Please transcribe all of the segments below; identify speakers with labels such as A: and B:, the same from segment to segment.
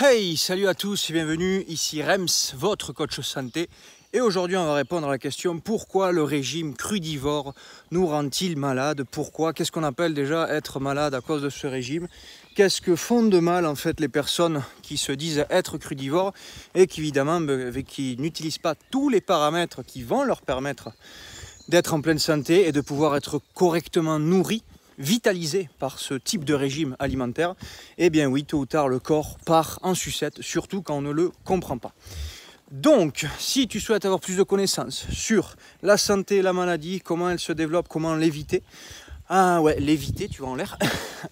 A: Hey, salut à tous et bienvenue, ici Rems, votre coach santé. Et aujourd'hui, on va répondre à la question pourquoi le régime crudivore nous rend-il malade? Pourquoi? Qu'est-ce qu'on appelle déjà être malade à cause de ce régime? Qu'est-ce que font de mal en fait les personnes qui se disent être crudivores et qui évidemment qui n'utilisent pas tous les paramètres qui vont leur permettre d'être en pleine santé et de pouvoir être correctement nourris, vitalisé par ce type de régime alimentaire? Eh bien oui, tôt ou tard, le corps part en sucette, surtout quand on ne le comprend pas. Donc, si tu souhaites avoir plus de connaissances sur la santé, la maladie, comment elle se développe, comment l'éviter, ah ouais, l'éviter, tu vois en l'air,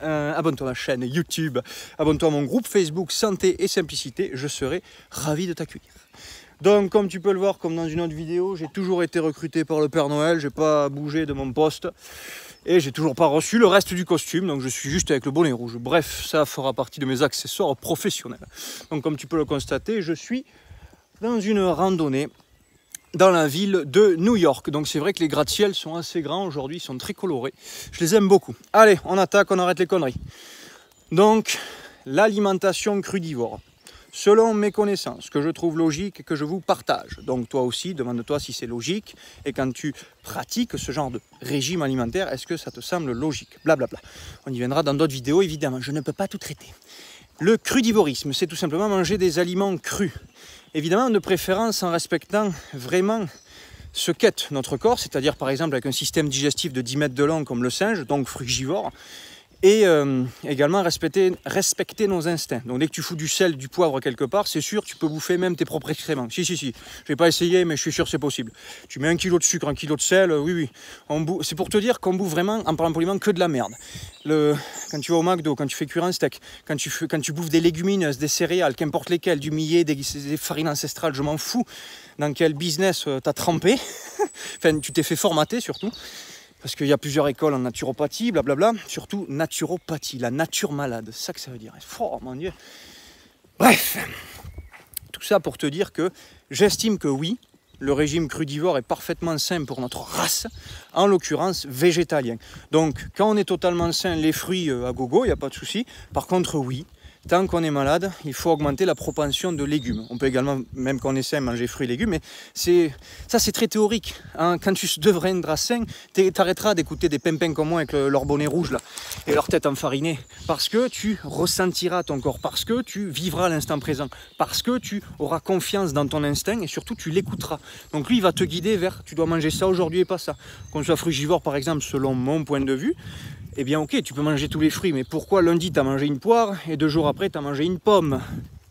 A: abonne-toi à ma chaîne YouTube, abonne-toi à mon groupe Facebook Santé et Simplicité, je serai ravi de t'accueillir. Donc, comme tu peux le voir, comme dans une autre vidéo, j'ai toujours été recruté par le Père Noël, j'ai pas bougé de mon poste. Et j'ai toujours pas reçu le reste du costume, donc je suis juste avec le bonnet rouge. Bref, ça fera partie de mes accessoires professionnels. Donc comme tu peux le constater, je suis dans une randonnée dans la ville de New York. Donc c'est vrai que les gratte-ciels sont assez grands aujourd'hui, ils sont très colorés. Je les aime beaucoup. Allez, on attaque, on arrête les conneries. Donc, l'alimentation crudivore. Selon mes connaissances, que je trouve logique et que je vous partage. Donc toi aussi, demande-toi si c'est logique. Et quand tu pratiques ce genre de régime alimentaire, est-ce que ça te semble logique? Blablabla. On y viendra dans d'autres vidéos, évidemment. Je ne peux pas tout traiter. Le crudivorisme, c'est tout simplement manger des aliments crus. Évidemment, de préférence en respectant vraiment ce qu'est notre corps, c'est-à-dire par exemple avec un système digestif de 10 mètres de long comme le singe, donc frugivore. Et également respecter nos instincts. Donc dès que tu fous du sel, du poivre quelque part, c'est sûr, tu peux bouffer même tes propres excréments. Si. Je vais pas essayer, mais je suis sûr que c'est possible. Tu mets 1 kilo de sucre, 1 kilo de sel, oui. C'est pour te dire qu'on bouffe vraiment, en parlant poliment, que de la merde. Quand tu vas au McDo, quand tu fais cuire un steak, quand tu bouffes des légumineuses, des céréales, qu'importe lesquelles, du millet, des farines ancestrales, je m'en fous dans quel business t'as trempé. Enfin, tu t'es fait formater surtout. Parce qu'il y a plusieurs écoles en naturopathie, blablabla. Surtout naturopathie, la nature malade. C'est ça que ça veut dire. Oh mon Dieu. Bref, tout ça pour te dire que j'estime que oui, le régime crudivore est parfaitement sain pour notre race, en l'occurrence végétalien. Donc quand on est totalement sain, les fruits à gogo, il n'y a pas de souci. Par contre, oui. Tant qu'on est malade, il faut augmenter la propension de légumes. On peut également, même quand on est sain, manger fruits et légumes, mais ça c'est très théorique. Hein. Quand tu deviendras sain, t'arrêteras d'écouter des pimpins comme moi avec leur bonnet rouge là, et leur tête enfarinée. Parce que tu ressentiras ton corps, parce que tu vivras l'instant présent, parce que tu auras confiance dans ton instinct et surtout tu l'écouteras. Donc lui, il va te guider vers tu dois manger ça aujourd'hui et pas ça. Qu'on soit frugivore par exemple, selon mon point de vue, eh bien ok, tu peux manger tous les fruits, mais pourquoi lundi tu as mangé une poire et 2 jours après tu as mangé une pomme?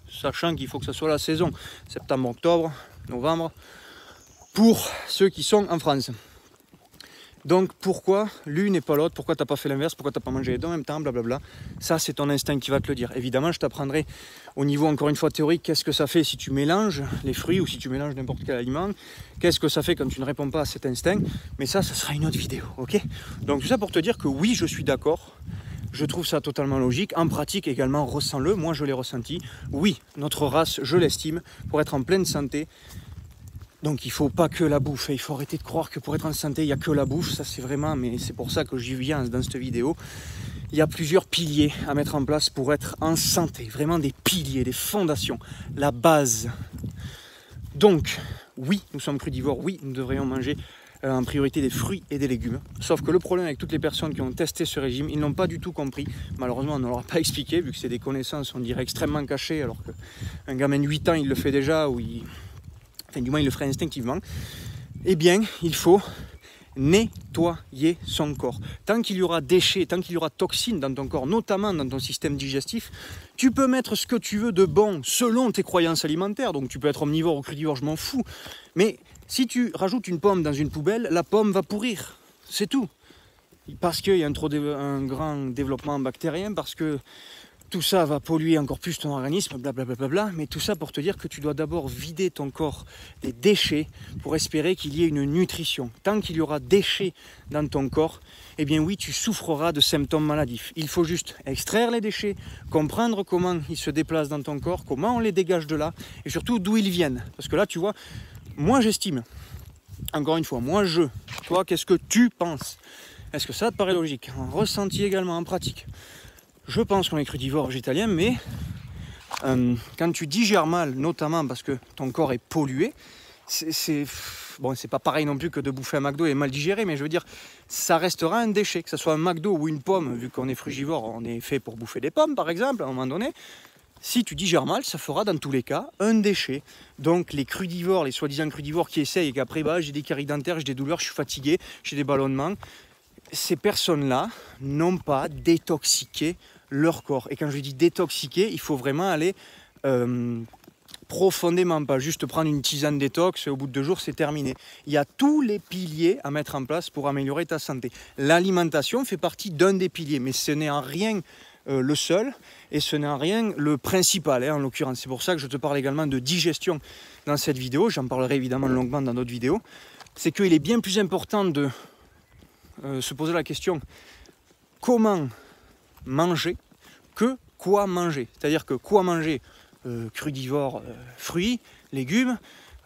A: Sachant qu'il faut que ça soit la saison, septembre, octobre, novembre, pour ceux qui sont en France. Donc pourquoi l'une et pas l'autre? Pourquoi tu n'as pas fait l'inverse? Pourquoi tu n'as pas mangé les deux en même temps? Blablabla. Ça c'est ton instinct qui va te le dire. Évidemment je t'apprendrai au niveau encore une fois théorique qu'est-ce que ça fait si tu mélanges les fruits ou si tu mélanges n'importe quel aliment. Qu'est-ce que ça fait quand tu ne réponds pas à cet instinct? Mais ça sera une autre vidéo, ok? Donc tout ça pour te dire que oui, je suis d'accord. Je trouve ça totalement logique. En pratique également, ressens-le. Moi je l'ai ressenti. Oui, notre race, je l'estime, pour être en pleine santé. Donc il ne faut pas que la bouffe, il faut arrêter de croire que pour être en santé, il n'y a que la bouffe, ça c'est vraiment, mais c'est pour ça que j'y viens dans cette vidéo. Il y a plusieurs piliers à mettre en place pour être en santé, vraiment des piliers, des fondations, la base. Donc oui, nous sommes crudivores, oui, nous devrions manger en priorité des fruits et des légumes. Sauf que le problème avec toutes les personnes qui ont testé ce régime, ils n'ont pas du tout compris. Malheureusement, on ne leur a pas expliqué, vu que c'est des connaissances, on dirait extrêmement cachées, alors qu'un gamin de 8 ans, il le fait déjà, ou enfin du moins il le ferait instinctivement, eh bien il faut nettoyer son corps. Tant qu'il y aura déchets, tant qu'il y aura toxines dans ton corps, notamment dans ton système digestif, tu peux mettre ce que tu veux de bon selon tes croyances alimentaires, donc tu peux être omnivore ou crudivore, je m'en fous, mais si tu rajoutes une pomme dans une poubelle, la pomme va pourrir, c'est tout. Parce qu'il y a un grand développement bactérien, parce que tout ça va polluer encore plus ton organisme, blablabla, mais tout ça pour te dire que tu dois d'abord vider ton corps des déchets pour espérer qu'il y ait une nutrition. Tant qu'il y aura déchets dans ton corps, eh bien oui, tu souffreras de symptômes maladifs. Il faut juste extraire les déchets, comprendre comment ils se déplacent dans ton corps, comment on les dégage de là, et surtout d'où ils viennent. Parce que là, tu vois, moi j'estime, encore une fois, toi, qu'est-ce que tu penses? Est-ce que ça te paraît logique? En ressenti également, en pratique. Je pense qu'on est crudivore végétalien, mais quand tu digères mal, notamment parce que ton corps est pollué, bon, c'est pas pareil non plus que de bouffer un McDo et mal digéré, mais je veux dire, ça restera un déchet, que ce soit un McDo ou une pomme, vu qu'on est frugivore, on est fait pour bouffer des pommes par exemple, à un moment donné. Si tu digères mal, ça fera dans tous les cas un déchet. Donc les crudivores, les soi-disant crudivores qui essayent et qu'après bah, j'ai des caries dentaires, j'ai des douleurs, je suis fatigué, j'ai des ballonnements, ces personnes-là n'ont pas détoxiqué leur corps. Et quand je dis détoxiquer, il faut vraiment aller profondément, pas juste prendre une tisane détox et au bout de 2 jours c'est terminé. Il y a tous les piliers à mettre en place pour améliorer ta santé. L'alimentation fait partie d'un des piliers, mais ce n'est en rien le seul et ce n'est en rien le principal en l'occurrence. C'est pour ça que je te parle également de digestion dans cette vidéo, j'en parlerai évidemment longuement dans d'autres vidéos. C'est qu'il est bien plus important de se poser la question comment manger que quoi manger. C'est-à-dire que quoi manger, crudivore, fruits, légumes,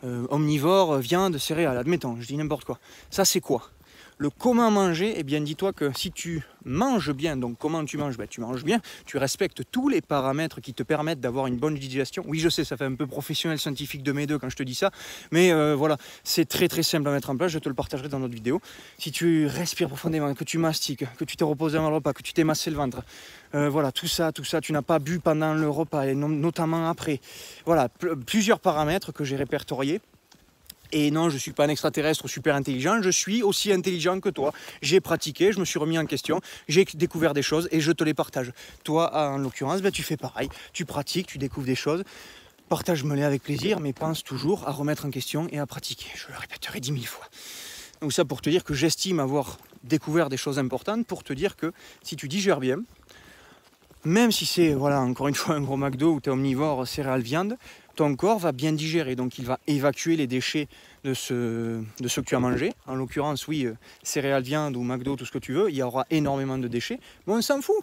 A: omnivore, viande, céréales, admettons, je dis n'importe quoi. Ça c'est quoi? Le comment manger, eh bien dis-toi que si tu manges bien, donc comment tu manges? Ben, tu manges bien, tu respectes tous les paramètres qui te permettent d'avoir une bonne digestion. Oui, je sais, ça fait un peu professionnel scientifique de mes deux quand je te dis ça, mais voilà, c'est très très simple à mettre en place, je te le partagerai dans notre vidéo. Si tu respires profondément, que tu mastiques, que tu t'es reposé avant le repas, que tu t'es massé le ventre, voilà, tout ça, tu n'as pas bu pendant le repas et notamment après. Voilà, plusieurs paramètres que j'ai répertoriés. Et non, je ne suis pas un extraterrestre super intelligent, je suis aussi intelligent que toi. J'ai pratiqué, je me suis remis en question, j'ai découvert des choses et je te les partage. Toi, en l'occurrence, ben, tu fais pareil, tu pratiques, tu découvres des choses. Partage-me-les avec plaisir, mais pense toujours à remettre en question et à pratiquer. Je le répéterai 10 000 fois. Donc ça pour te dire que j'estime avoir découvert des choses importantes, pour te dire que si tu digères bien, même si c'est, voilà, encore une fois, un gros McDo où tu es omnivore, céréales, viande, ton corps va bien digérer, donc il va évacuer les déchets de ce que tu as mangé. En l'occurrence, oui, céréales, viande ou McDo, tout ce que tu veux, il y aura énormément de déchets, mais on s'en fout.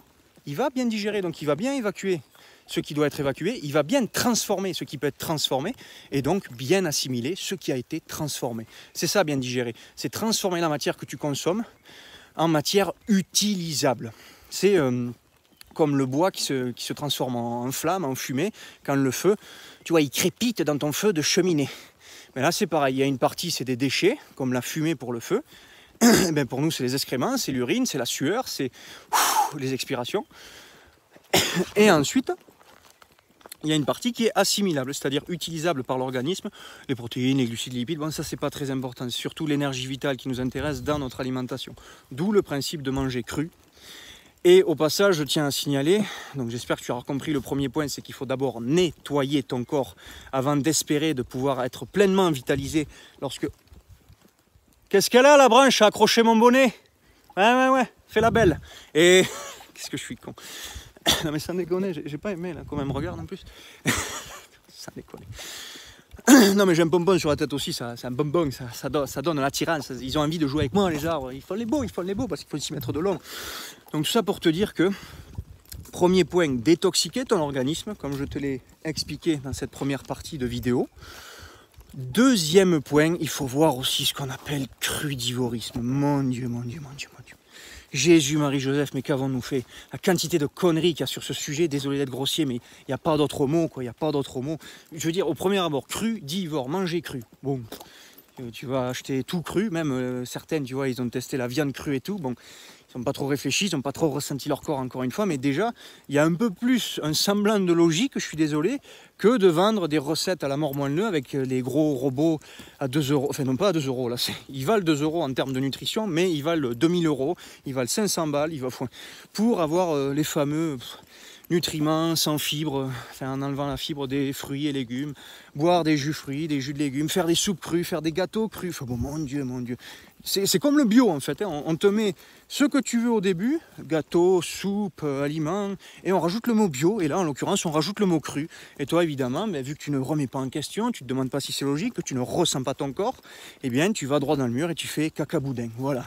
A: Il va bien digérer, donc il va bien évacuer ce qui doit être évacué, il va bien transformer ce qui peut être transformé, et donc bien assimiler ce qui a été transformé. C'est ça, bien digérer. C'est transformer la matière que tu consommes en matière utilisable. C'est comme le bois qui se transforme en flamme, en fumée, quand le feu, tu vois, il crépite dans ton feu de cheminée. Mais là, c'est pareil, il y a une partie, c'est des déchets, comme la fumée pour le feu. Et bien pour nous, c'est les excréments, c'est l'urine, c'est la sueur, c'est les expirations. Et ensuite, il y a une partie qui est assimilable, c'est-à-dire utilisable par l'organisme, les protéines, les glucides, les lipides. Bon, ça, c'est pas très important, c'est surtout l'énergie vitale qui nous intéresse dans notre alimentation. D'où le principe de manger cru. Et au passage, je tiens à signaler, donc j'espère que tu auras compris le premier point, c'est qu'il faut d'abord nettoyer ton corps avant d'espérer de pouvoir être pleinement vitalisé lorsque... Qu'est-ce qu'elle a la branche? Accrocher mon bonnet? Ouais, fais la belle. Et... Qu'est-ce que je suis con. Non mais sans déconner, j'ai pas aimé là, quand elle me regarde en plus. Sans déconner. Non mais j'ai un bonbon sur la tête aussi, c'est un bonbon, ça donne l'attirance, ils ont envie de jouer avec moi les arbres, ils font les beaux parce qu'il faut s'y mettre de l'ombre. Donc tout ça pour te dire que, premier point, détoxiquer ton organisme, comme je te l'ai expliqué dans cette première partie de vidéo. Deuxième point, il faut voir aussi ce qu'on appelle crudivorisme. Mon Dieu. Jésus, Marie, Joseph, mais qu'avons-nous fait? La quantité de conneries qu'il y a sur ce sujet, désolé d'être grossier, mais il n'y a pas d'autre mot, quoi, il n'y a pas d'autre mot. Je veux dire, au premier abord, crudivore, manger cru. Bon, tu vas acheter tout cru, même certaines, tu vois, ils ont testé la viande crue et tout, bon, ils n'ont pas trop réfléchi, ils n'ont pas trop ressenti leur corps encore une fois, mais déjà, il y a un peu plus un semblant de logique, je suis désolé, que de vendre des recettes à la mort moelleux avec les gros robots à 2 euros, enfin non pas à 2 euros, là, ils valent 2 euros en termes de nutrition, mais ils valent 2000 euros, ils valent 500 balles, pour avoir les fameux nutriments sans fibre, enfin, en enlevant la fibre des fruits et légumes, boire des jus fruits, des jus de légumes, faire des soupes crues, faire des gâteaux crus, enfin, bon, mon Dieu. C'est comme le bio en fait, on te met ce que tu veux au début, gâteau, soupe, aliments, et on rajoute le mot bio, et là en l'occurrence on rajoute le mot cru. Et toi évidemment, mais vu que tu ne remets pas en question, tu ne te demandes pas si c'est logique, que tu ne ressens pas ton corps, eh bien tu vas droit dans le mur et tu fais caca-boudin, voilà.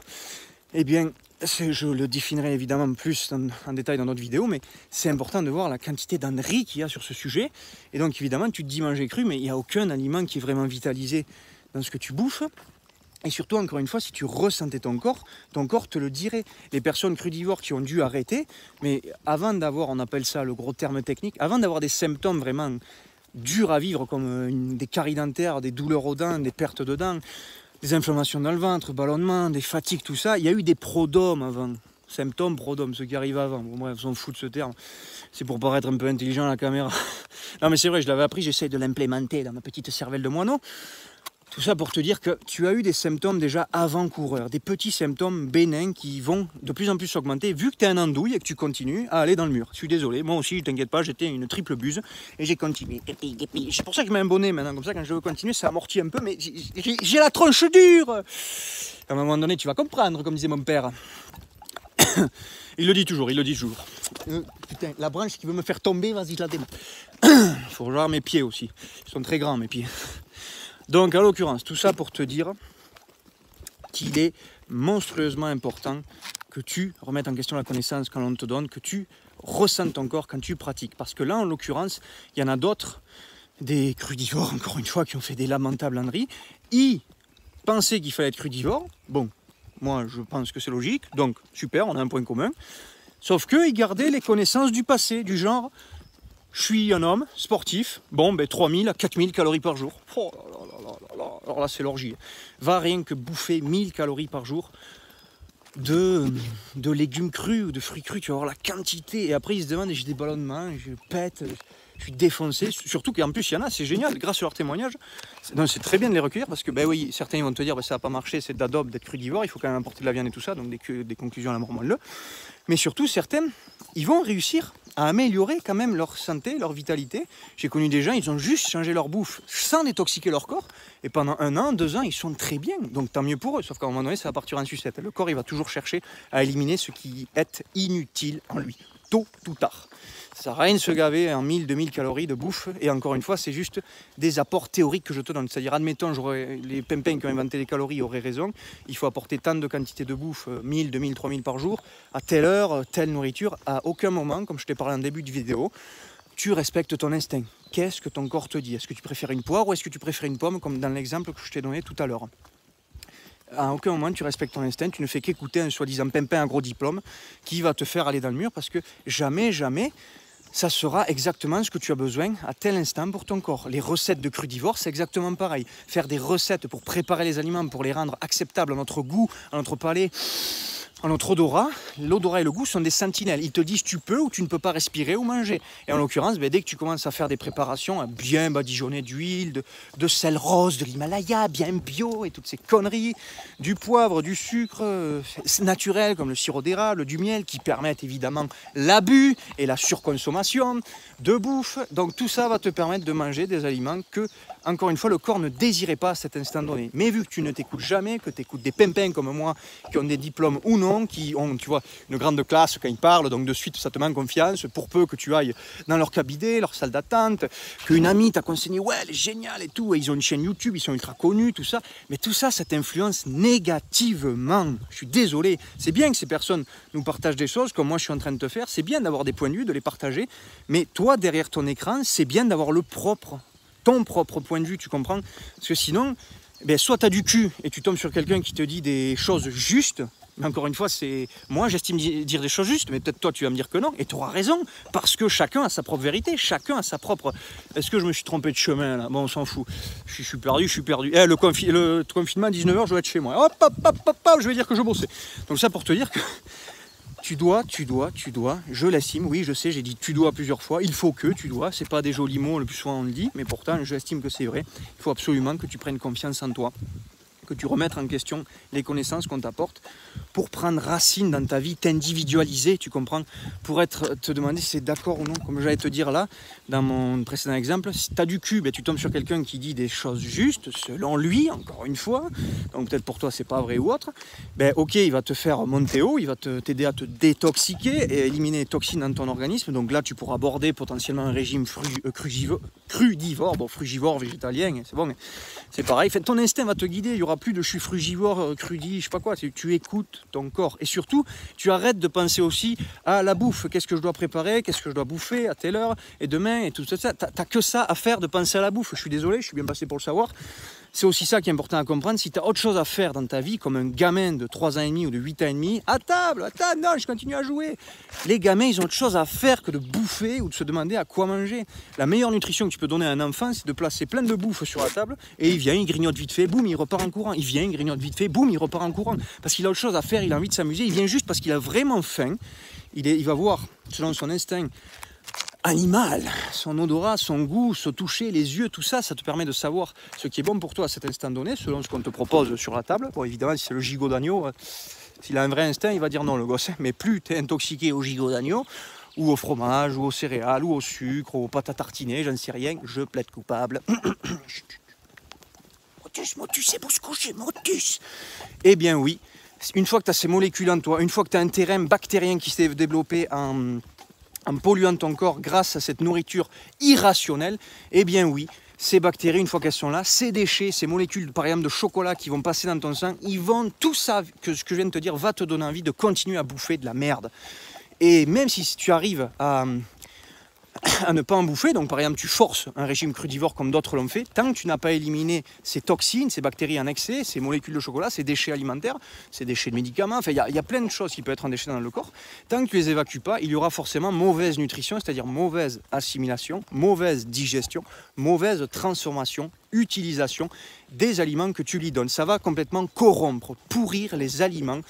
A: Eh bien, je le définirai évidemment plus en détail dans notre vidéo, mais c'est important de voir la quantité d'âneries qu'il y a sur ce sujet. Et donc évidemment, tu te dis manger cru, mais il n'y a aucun aliment qui est vraiment vitalisé dans ce que tu bouffes. Et surtout, encore une fois, si tu ressentais ton corps te le dirait. Les personnes crudivores qui ont dû arrêter, mais avant d'avoir, on appelle ça le gros terme technique, avant d'avoir des symptômes vraiment durs à vivre, comme des caries dentaires, des douleurs aux dents, des pertes de dents, des inflammations dans le ventre, ballonnements, des fatigues, tout ça, il y a eu des prodromes avant. Symptômes, prodromes, ceux qui arrivent avant. Bon, bref, on s'en fout de ce terme. C'est pour paraître un peu intelligent à la caméra. Non, mais c'est vrai, je l'avais appris, j'essaie de l'implémenter dans ma petite cervelle de moineau. Tout ça pour te dire que tu as eu des symptômes déjà avant-coureurs, des petits symptômes bénins qui vont de plus en plus augmenter, vu que tu es un andouille et que tu continues à aller dans le mur. Je suis désolé, moi aussi, t'inquiète pas, j'étais une triple buse et j'ai continué. C'est pour ça que je mets un bonnet maintenant, comme ça quand je veux continuer, ça amortit un peu, mais j'ai la tronche dure. À un moment donné, tu vas comprendre, comme disait mon père. Il le dit toujours, putain, la branche qui veut me faire tomber, vas-y, je la démonte. Il faut voir mes pieds aussi, ils sont très grands mes pieds. Donc, à l'occurrence, tout ça pour te dire qu'il est monstrueusement important que tu remettes en question la connaissance quand on te donne, que tu ressentes ton corps quand tu pratiques. Parce que là, en l'occurrence, il y en a d'autres, des crudivores, encore une fois, qui ont fait des lamentables âneries. Ils pensaient qu'il fallait être crudivore. Bon, moi, je pense que c'est logique. Donc, super, on a un point commun. Sauf qu'ils gardaient les connaissances du passé, du genre... Je suis un homme sportif, bon, 3000 à 4000 calories par jour. Oh là là là, alors là, c'est l'orgie. Va rien que bouffer 1000 calories par jour de légumes crus ou de fruits crus. Tu vas voir la quantité. Et après, ils se demandent, j'ai des ballonnements, je pète, je suis défoncé. Surtout qu'en plus, il y en a, c'est génial, grâce à leurs témoignages. C'est très bien de les recueillir parce que, oui, certains vont te dire, ça n'a pas marché, c'est d'adobe d'être crudivore, il faut quand même apporter de la viande et tout ça, donc des conclusions à la mormone-le. Mais surtout, certains, ils vont réussir à améliorer quand même leur santé, leur vitalité. J'ai connu des gens, ils ont juste changé leur bouffe sans détoxiquer leur corps. Et pendant 1 an, 2 ans, ils sont très bien. Donc tant mieux pour eux. Sauf qu'à un moment donné, ça va partir en sucette. Le corps, il va toujours chercher à éliminer ce qui est inutile en lui, tôt ou tard. Ça sert à rien de se gaver en 1000, 2000 calories de bouffe. Et encore une fois, c'est juste des apports théoriques que je te donne. C'est-à-dire, admettons, les pimpins qui ont inventé les calories auraient raison. Il faut apporter tant de quantité de bouffe, 1000, 2000, 3000 par jour, à telle heure, telle nourriture. À aucun moment, comme je t'ai parlé en début de vidéo, tu respectes ton instinct. Qu'est-ce que ton corps te dit? Est-ce que tu préfères une poire ou est-ce que tu préfères une pomme, comme dans l'exemple que je t'ai donné tout à l'heure? À aucun moment tu respectes ton instinct, tu ne fais qu'écouter un soi-disant pimpin à gros diplôme qui va te faire aller dans le mur parce que jamais, ça sera exactement ce que tu as besoin à tel instant pour ton corps. Les recettes de crudivore, c'est exactement pareil. Faire des recettes pour préparer les aliments, pour les rendre acceptables à notre goût, à notre palais, à notre odorat. L'odorat et le goût sont des sentinelles. Ils te disent tu peux ou tu ne peux pas respirer ou manger. Et en l'occurrence, dès que tu commences à faire des préparations bien badigeonnées d'huile, de sel rose, de l'Himalaya, bien bio et toutes ces conneries, du poivre, du sucre naturel comme le sirop d'érable, du miel qui permettent évidemment l'abus et la surconsommation de bouffe. Donc tout ça va te permettre de manger des aliments que, encore une fois, le corps ne désirait pas à cet instant donné. Mais vu que tu ne t'écoutes jamais, que tu écoutes des pimpins comme moi qui ont des diplômes ou non, qui ont, tu vois, une grande classe quand ils parlent, donc de suite ça te met confiance, pour peu que tu ailles dans leur cabinet, leur salle d'attente, qu'une amie t'a conseillé, ouais, elle est géniale et tout, et ils ont une chaîne YouTube, ils sont ultra connus, tout ça, mais tout ça, ça t'influence négativement. Je suis désolé, c'est bien que ces personnes nous partagent des choses comme moi je suis en train de te faire, c'est bien d'avoir des points de vue, de les partager, mais toi, derrière ton écran, c'est bien d'avoir ton propre point de vue, tu comprends? Parce que sinon, soit tu as du cul et tu tombes sur quelqu'un qui te dit des choses justes. Mais encore une fois, c'est moi j'estime dire des choses justes, mais peut-être toi tu vas me dire que non, et tu auras raison, parce que chacun a sa propre vérité, chacun a sa propre... Est-ce que je me suis trompé de chemin là? Bon, on s'en fout, je suis perdu. Le confinement à 19h, je vais être chez moi. Hop, je vais dire que je bossais. Donc ça pour te dire que tu dois, je l'estime, oui je sais, j'ai dit tu dois plusieurs fois, il faut que tu dois, c'est pas des jolis mots, le plus souvent on le dit, mais pourtant j'estime que c'est vrai, il faut absolument que tu prennes confiance en toi, que tu remettes en question les connaissances qu'on t'apporte pour prendre racine dans ta vie, t'individualiser, tu comprends, pour te demander si c'est d'accord ou non, comme j'allais te dire là, dans mon précédent exemple, si tu as du cul, tu tombes sur quelqu'un qui dit des choses justes, selon lui, encore une fois, donc peut-être pour toi c'est pas vrai ou autre, ok, il va te faire monter haut, il va t'aider à te détoxiquer et éliminer les toxines dans ton organisme, donc là tu pourras aborder potentiellement un régime crudivore, bon frugivore, végétalien, c'est bon, mais c'est pareil, ton instinct va te guider, il y aura plus de je suis frugivore, crudi, je sais pas quoi, tu écoutes ton corps. Et surtout, tu arrêtes de penser aussi à la bouffe, qu'est-ce que je dois préparer, qu'est-ce que je dois bouffer à telle heure, et demain, et tout ça. T'as que ça à faire de penser à la bouffe. Je suis désolé, je suis bien passé pour le savoir. c'est aussi ça qui est important à comprendre. Si tu as autre chose à faire dans ta vie, comme un gamin de 3 ans et demi ou de 8 ans et demi, à table, non, je continue à jouer. Les gamins, ils ont autre chose à faire que de bouffer ou de se demander à quoi manger. La meilleure nutrition que tu peux donner à un enfant, c'est de placer plein de bouffe sur la table et il vient, il grignote vite fait, boum, il repart en courant. Il vient, il grignote vite fait, boum, il repart en courant. Parce qu'il a autre chose à faire, il a envie de s'amuser, il vient juste parce qu'il a vraiment faim. Il va voir, selon son instinct animal, son odorat, son goût, se toucher, les yeux, tout ça, ça te permet de savoir ce qui est bon pour toi à cet instant donné, selon ce qu'on te propose sur la table. Bon, évidemment, si c'est le gigot d'agneau, s'il a un vrai instinct, il va dire non, le gosse. Mais plus tu es intoxiqué au gigot d'agneau, ou au fromage, ou aux céréales, ou au sucre, ou aux pâtes à tartiner, j'en sais rien, je plaide coupable. Motus, c'est pour se coucher, Motus. Eh bien oui, une fois que tu as ces molécules en toi, une fois que tu as un terrain bactérien qui s'est développé en polluant ton corps grâce à cette nourriture irrationnelle, eh bien oui, ces bactéries, une fois qu'elles sont là, ces déchets, ces molécules par exemple de chocolat qui vont passer dans ton sang, ils vont, tout ça, que ce que je viens de te dire, va te donner envie de continuer à bouffer de la merde. Et même si tu arrives à ne pas en bouffer, donc par exemple tu forces un régime crudivore comme d'autres l'ont fait, tant que tu n'as pas éliminé ces toxines, ces bactéries en excès, ces molécules de chocolat, ces déchets alimentaires, ces déchets de médicaments, enfin il y a plein de choses qui peuvent être en déchets dans le corps, tant que tu les évacues pas, il y aura forcément mauvaise nutrition, c'est-à-dire mauvaise assimilation, mauvaise digestion, mauvaise transformation, utilisation des aliments que tu lui donnes. Ça va complètement corrompre, pourrir les aliments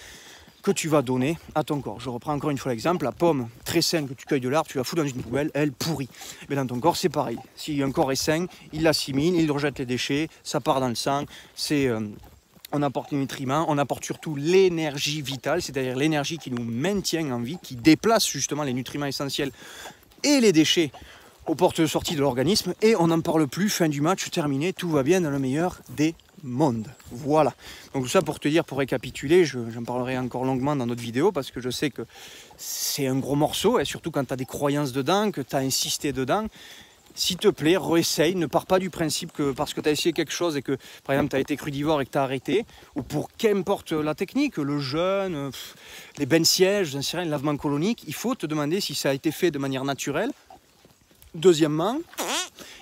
A: que tu vas donner à ton corps. Je reprends encore une fois l'exemple, la pomme très saine que tu cueilles de l'arbre, tu la fous dans une poubelle, elle pourrit. Mais dans ton corps, c'est pareil. Si un corps est sain, il l'assimile, il rejette les déchets, ça part dans le sang, on apporte les nutriments, on apporte surtout l'énergie vitale, c'est-à-dire l'énergie qui nous maintient en vie, qui déplace justement les nutriments essentiels et les déchets aux portes de sortie de l'organisme, et on n'en parle plus, fin du match, terminé, tout va bien dans le meilleur des mondes. Voilà. Donc tout ça pour te dire, pour récapituler, j'en parlerai encore longuement dans d'autres vidéos, parce que je sais que c'est un gros morceau, et surtout quand tu as des croyances dedans, que tu as insisté dedans, s'il te plaît, réessaye, ne pars pas du principe que parce que tu as essayé quelque chose et que, par exemple, tu as été crudivore et que tu as arrêté, ou pour qu'importe la technique, le jeûne, les bains de siège, j'en sais rien, le lavement colonique, il faut te demander si ça a été fait de manière naturelle. Deuxièmement,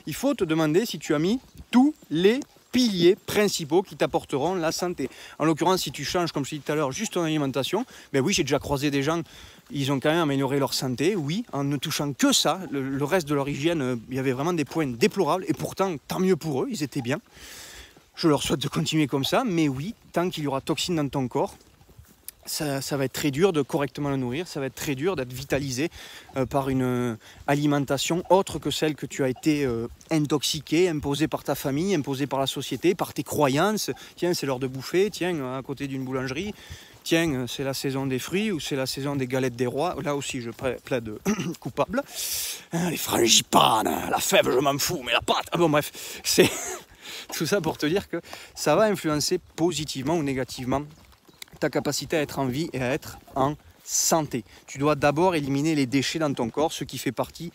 A: il faut te demander si tu as mis tous les piliers principaux qui t'apporteront la santé. En l'occurrence, si tu changes, comme je l'ai dit tout à l'heure, juste ton alimentation, ben oui, j'ai déjà croisé des gens, ils ont quand même amélioré leur santé, oui, en ne touchant que ça. Le reste de leur hygiène, il y avait vraiment des points déplorables, et pourtant, tant mieux pour eux, ils étaient bien. Je leur souhaite de continuer comme ça, mais oui, tant qu'il y aura toxines dans ton corps, ça va être très dur de correctement le nourrir, ça va être très dur d'être vitalisé par une alimentation autre que celle que tu as été intoxiqué, imposée par ta famille, imposée par la société, par tes croyances. Tiens, c'est l'heure de bouffer, tiens, à côté d'une boulangerie, tiens, c'est la saison des fruits ou c'est la saison des galettes des rois. Là aussi, je plaide coupable. Les frangipanes, la fève, je m'en fous, mais la pâte... Ah bon, bref, c'est tout ça pour te dire que ça va influencer positivement ou négativement ta capacité à être en vie et à être en santé. Tu dois d'abord éliminer les déchets dans ton corps, ce qui fait partie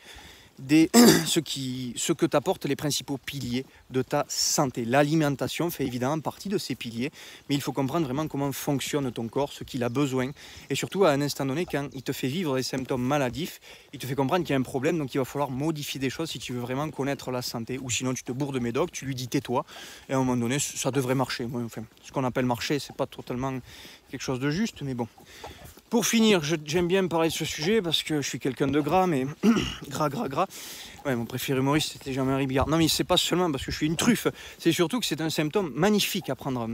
A: des ce que t'apportent les principaux piliers de ta santé. L'alimentation fait évidemment partie de ces piliers, mais il faut comprendre vraiment comment fonctionne ton corps, ce qu'il a besoin, et surtout à un instant donné, quand il te fait vivre des symptômes maladifs, il te fait comprendre qu'il y a un problème, donc il va falloir modifier des choses si tu veux vraiment connaître la santé, ou sinon tu te bourres de médoc, tu lui dis tais-toi, et à un moment donné, ça devrait marcher. Enfin, ce qu'on appelle marcher, c'est pas totalement quelque chose de juste, mais bon. Pour finir, j'aime bien parler de ce sujet parce que je suis quelqu'un de gras, mais gras. Ouais, mon préféré humoriste, c'était Jean-Marie Bigard. Non, mais c'est pas seulement parce que je suis une truffe, c'est surtout que c'est un symptôme magnifique à prendre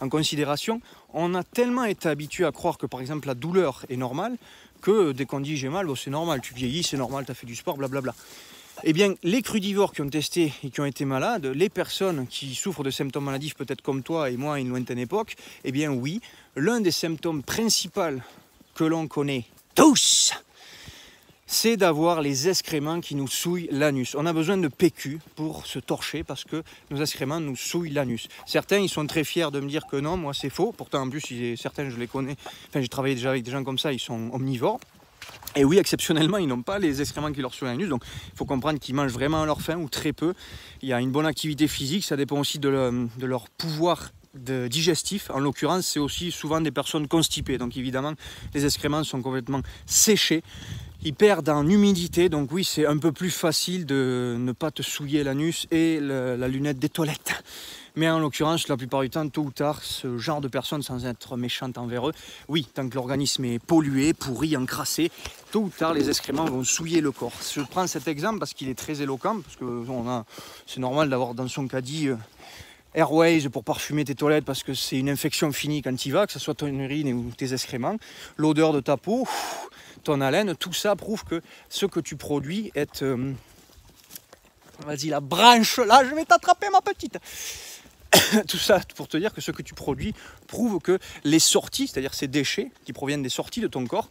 A: en considération. On a tellement été habitué à croire que, par exemple, la douleur est normale, que dès qu'on dit j'ai mal, bon, c'est normal, tu vieillis, c'est normal, tu as fait du sport, blablabla. Eh bien, les crudivores qui ont testé et qui ont été malades, les personnes qui souffrent de symptômes maladifs, peut-être comme toi et moi à une lointaine époque, eh bien oui, l'un des symptômes principaux que l'on connaît tous, c'est d'avoir les excréments qui nous souillent l'anus. On a besoin de PQ pour se torcher parce que nos excréments nous souillent l'anus. Certains, ils sont très fiers de me dire que non, moi c'est faux. Pourtant, en plus, certains, je les connais. Enfin, j'ai travaillé déjà avec des gens comme ça, ils sont omnivores. Et oui, exceptionnellement, ils n'ont pas les excréments qui leur souillent l'anus. Donc, il faut comprendre qu'ils mangent vraiment à leur faim ou très peu. Il y a une bonne activité physique, ça dépend aussi de leur pouvoir digestif. En l'occurrence, c'est aussi souvent des personnes constipées. Donc, évidemment, les excréments sont complètement séchés. ils perdent en humidité, donc oui, c'est un peu plus facile de ne pas te souiller l'anus et la lunette des toilettes. Mais en l'occurrence, la plupart du temps, tôt ou tard, ce genre de personnes, sans être méchantes envers eux, oui, tant que l'organisme est pollué, pourri, encrassé, tôt ou tard, les excréments vont souiller le corps. Je prends cet exemple parce qu'il est très éloquent, parce que c'est normal d'avoir dans son caddie Airways pour parfumer tes toilettes parce que c'est une infection finie quand tu y vas, que ce soit ton urine ou tes excréments. L'odeur de ta peau, ton haleine, tout ça prouve que ce que tu produis est... Vas-y, la branche là, je vais t'attraper ma petite. Tout ça pour te dire que ce que tu produis prouve que les sorties, c'est-à-dire ces déchets qui proviennent des sorties de ton corps,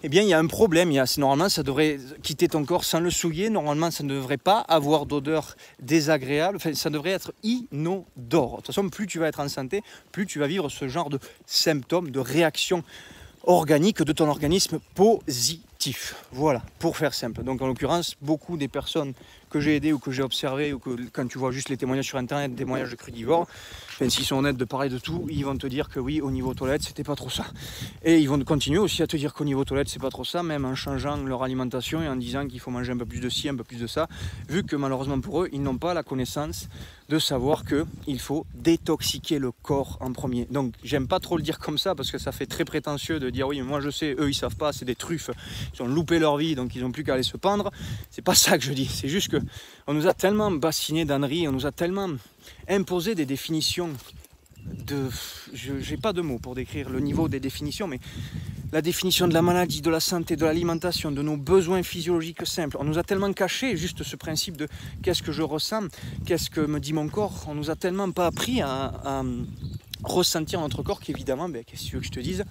A: eh bien il y a un problème. Normalement ça devrait quitter ton corps sans le souiller, normalement ça ne devrait pas avoir d'odeur désagréable, enfin, ça devrait être inodore. De toute façon, plus tu vas être en santé, plus tu vas vivre ce genre de symptômes, de réactions organiques de ton organisme positif. Voilà, pour faire simple. Donc en l'occurrence, beaucoup des personnes que j'ai aidées ou que j'ai observées, ou que quand tu vois juste les témoignages sur internet, des témoignages de crudivores, enfin, s'ils sont honnêtes de parler de tout, ils vont te dire que oui, au niveau toilette, c'était pas trop ça. Et ils vont continuer aussi à te dire qu'au niveau toilette, c'est pas trop ça, même en changeant leur alimentation et en disant qu'il faut manger un peu plus de ci, un peu plus de ça, vu que malheureusement pour eux, ils n'ont pas la connaissance de savoir qu'il faut détoxiquer le corps en premier. Donc j'aime pas trop le dire comme ça parce que ça fait très prétentieux de dire oui, mais moi je sais, eux ils savent pas, c'est des truffes, ils ont loupé leur vie donc ils n'ont plus qu'à aller se pendre. C'est pas ça que je dis, c'est juste que on nous a tellement bassiné d'âneries, on nous a tellement imposé des définitions de... J'ai pas de mots pour décrire le niveau des définitions, mais la définition de la maladie, de la santé, de l'alimentation, de nos besoins physiologiques simples. On nous a tellement caché juste ce principe de qu'est-ce que je ressens, qu'est-ce que me dit mon corps. On nous a tellement pas appris à ressentir notre corps qu'évidemment, qu'est-ce que tu veux que je te dise,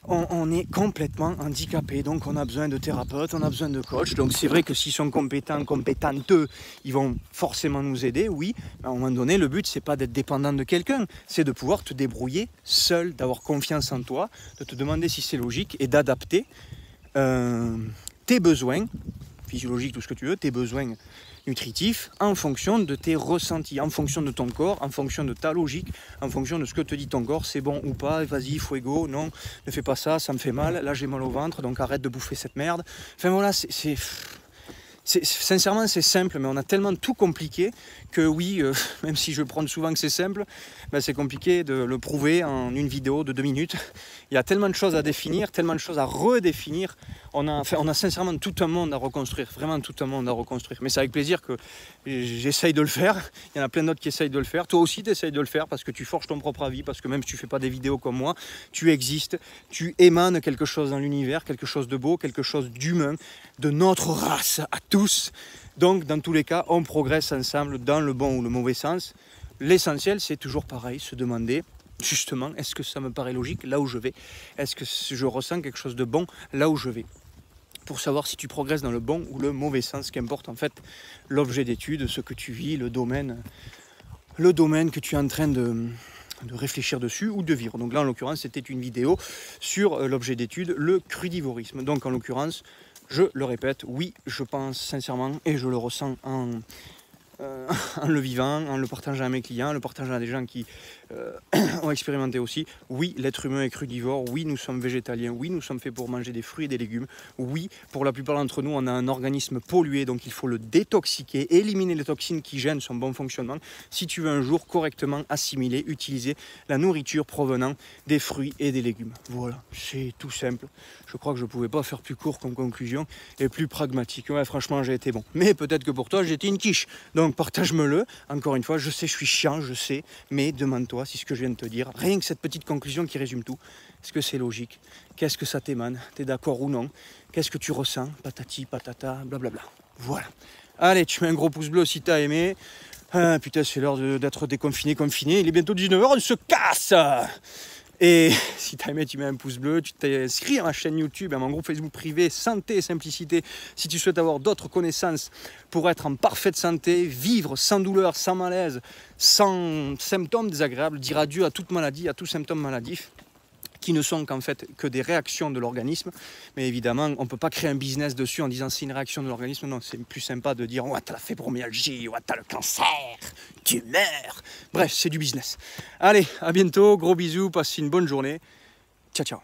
A: on est complètement handicapé, donc on a besoin de thérapeutes, on a besoin de coachs. Donc c'est vrai que s'ils sont compétents, compétenteux, ils vont forcément nous aider, oui. Mais à un moment donné, le but, c'est pas d'être dépendant de quelqu'un, c'est de pouvoir te débrouiller seul, d'avoir confiance en toi, de te demander si c'est logique et d'adapter tes besoins physiologiques, tout ce que tu veux, tes besoins nutritif en fonction de tes ressentis, en fonction de ton corps, en fonction de ta logique, en fonction de ce que te dit ton corps, c'est bon ou pas, vas-y, fuego, non, ne fais pas ça, ça me fait mal, là j'ai mal au ventre, donc arrête de bouffer cette merde. Enfin voilà, sincèrement c'est simple, mais on a tellement tout compliqué que oui, même si je prends souvent que c'est simple, c'est compliqué de le prouver en une vidéo de 2 minutes. Il y a tellement de choses à définir, tellement de choses à redéfinir. On a sincèrement tout un monde à reconstruire, vraiment tout un monde à reconstruire. Mais c'est avec plaisir que j'essaye de le faire. Il y en a plein d'autres qui essayent de le faire. Toi aussi, tu essayes de le faire parce que tu forges ton propre avis, parce que même si tu ne fais pas des vidéos comme moi, tu existes, tu émanes quelque chose dans l'univers, quelque chose de beau, quelque chose d'humain, de notre race à tous. Donc, dans tous les cas, on progresse ensemble dans le bon ou le mauvais sens. L'essentiel, c'est toujours pareil, se demander justement, est-ce que ça me paraît logique là où je vais? Est-ce que je ressens quelque chose de bon là où je vais? Pour savoir si tu progresses dans le bon ou le mauvais sens, qu'importe en fait l'objet d'étude, ce que tu vis, le domaine que tu es en train de réfléchir dessus ou de vivre. Donc là, en l'occurrence, c'était une vidéo sur l'objet d'étude, le crudivorisme. Donc en l'occurrence, je le répète, oui, je pense sincèrement et je le ressens en le vivant, en le partageant à mes clients, en le partageant à des gens qui ont expérimenté aussi. Oui, l'être humain est crudivore, oui, nous sommes végétaliens, oui, nous sommes faits pour manger des fruits et des légumes, oui, pour la plupart d'entre nous, on a un organisme pollué, donc il faut le détoxiquer, éliminer les toxines qui gênent son bon fonctionnement, si tu veux un jour correctement assimiler, utiliser la nourriture provenant des fruits et des légumes. Voilà, c'est tout simple. Je crois que je ne pouvais pas faire plus court comme conclusion et plus pragmatique. Ouais, franchement, j'ai été bon. Mais peut-être que pour toi, j'étais une quiche. Donc partage-me-le. Encore une fois, je sais, je suis chiant, je sais, mais demande-toi si ce que je viens de te dire, rien que cette petite conclusion qui résume tout, est-ce que c'est logique? Qu'est-ce que ça t'émane? T'es d'accord ou non? Qu'est-ce que tu ressens? Patati, patata, blablabla. Voilà. Allez, tu mets un gros pouce bleu si t'as aimé. Putain, c'est l'heure d'être déconfiné, confiné. Il est bientôt 19h, on se casse! Et si tu as aimé, tu mets un pouce bleu, tu t'inscris à ma chaîne YouTube, à mon groupe Facebook privé Santé et Simplicité. Si tu souhaites avoir d'autres connaissances pour être en parfaite santé, vivre sans douleur, sans malaise, sans symptômes désagréables, dire adieu à toute maladie, à tout symptôme maladif, qui ne sont qu'en fait que des réactions de l'organisme. Mais évidemment, on ne peut pas créer un business dessus en disant c'est une réaction de l'organisme. Non, c'est plus sympa de dire oh, t'as la fibromyalgie, oh, t'as le cancer, tu meurs. Bref, c'est du business. Allez, à bientôt, gros bisous, passe une bonne journée. Ciao, ciao.